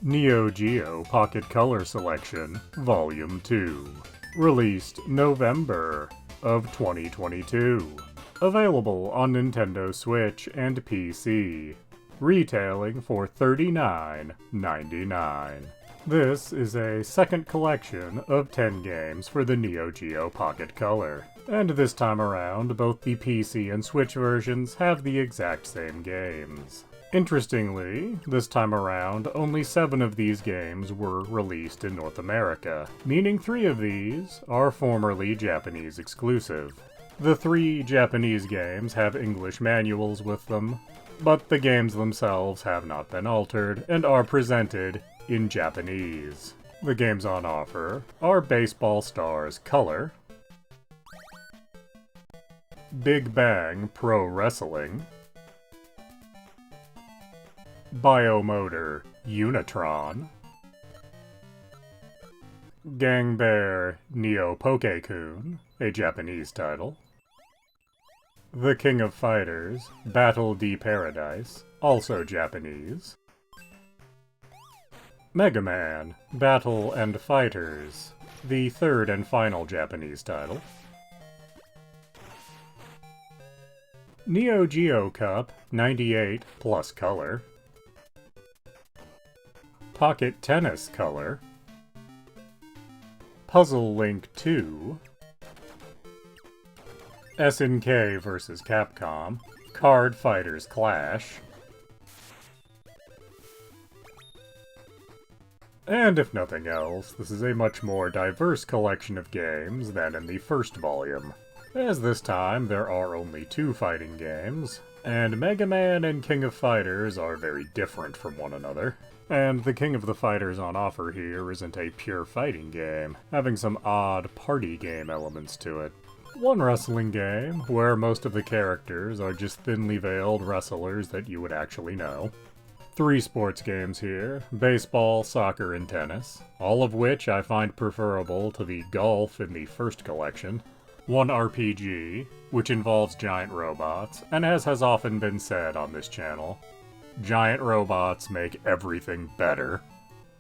Neo Geo Pocket Color Selection, Volume 2. Released November of 2022. Available on Nintendo Switch and PC. Retailing for $39.99. This is a second collection of 10 games for the Neo Geo Pocket Color. And this time around, both the PC and Switch versions have the exact same games. Interestingly, this time around, only 7 of these games were released in North America, meaning 3 of these are formerly Japanese exclusive. The 3 Japanese games have English manuals with them, but the games themselves have not been altered and are presented in Japanese. The games on offer are Baseball Stars Color, Big Bang Pro Wrestling, Biomotor Unitron, Gangbear Neo Pocket, a Japanese title, The King of Fighters Battle D Paradise, also Japanese, Mega Man Battle and Fighters, the third and final Japanese title, Neo Geo Cup 98 plus Color, Pocket Tennis Color, Puzzle Link 2, SNK vs. Capcom, Card Fighters Clash, and if nothing else, this is a much more diverse collection of games than in the first volume, as this time there are only 2 fighting games, and Mega Man and King of Fighters are very different from one another. And the King of the Fighters on offer here isn't a pure fighting game, having some odd party game elements to it. One wrestling game, where most of the characters are just thinly veiled wrestlers that you would actually know. 3 sports games here, baseball, soccer, and tennis, all of which I find preferable to the golf in the first collection. 1 RPG, which involves giant robots, and as has often been said on this channel, giant robots make everything better.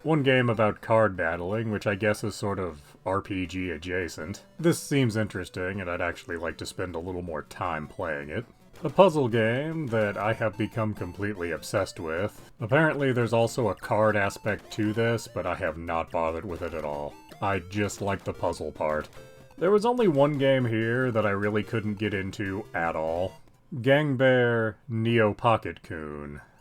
1 game about card battling, which I guess is sort of RPG adjacent. This seems interesting, and I'd actually like to spend a little more time playing it. A puzzle game that I have become completely obsessed with. Apparently there's also a card aspect to this, but I have not bothered with it at all. I just like the puzzle part. There was only 1 game here that I really couldn't get into at all. Gangbear Neo Pocket.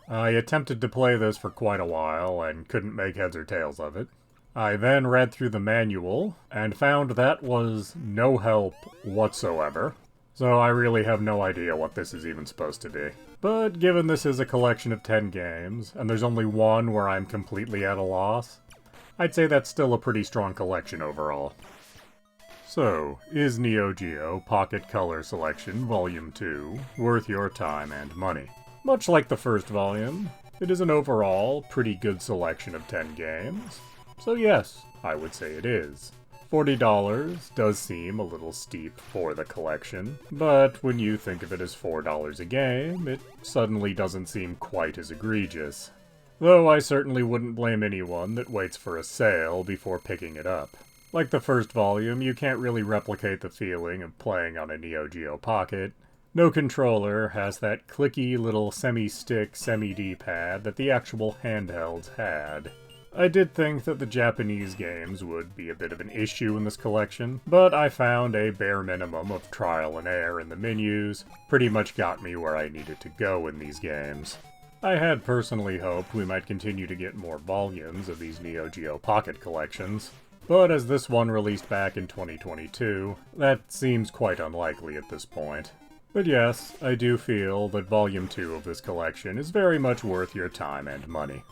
I attempted to play this for quite a while and couldn't make heads or tails of it. I then read through the manual and found that was no help whatsoever, so I really have no idea what this is even supposed to be. But given this is a collection of 10 games, and there's only 1 where I'm completely at a loss, I'd say that's still a pretty strong collection overall. So, is Neo Geo Pocket Color Selection Volume 2 worth your time and money? Much like the first volume, it is an overall pretty good selection of 10 games, so yes, I would say it is. $40 does seem a little steep for the collection, but when you think of it as $4 a game, it suddenly doesn't seem quite as egregious. Though I certainly wouldn't blame anyone that waits for a sale before picking it up. Like the first volume, you can't really replicate the feeling of playing on a Neo Geo Pocket. No controller has that clicky little semi-stick, semi-D-pad that the actual handhelds had. I did think that the Japanese games would be a bit of an issue in this collection, but I found a bare minimum of trial and error in the menus pretty much got me where I needed to go in these games. I had personally hoped we might continue to get more volumes of these Neo Geo Pocket collections, but as this one released back in 2022, that seems quite unlikely at this point. But yes, I do feel that Volume 2 of this collection is very much worth your time and money.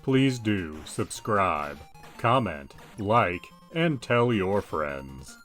Please do subscribe, comment, like, and tell your friends.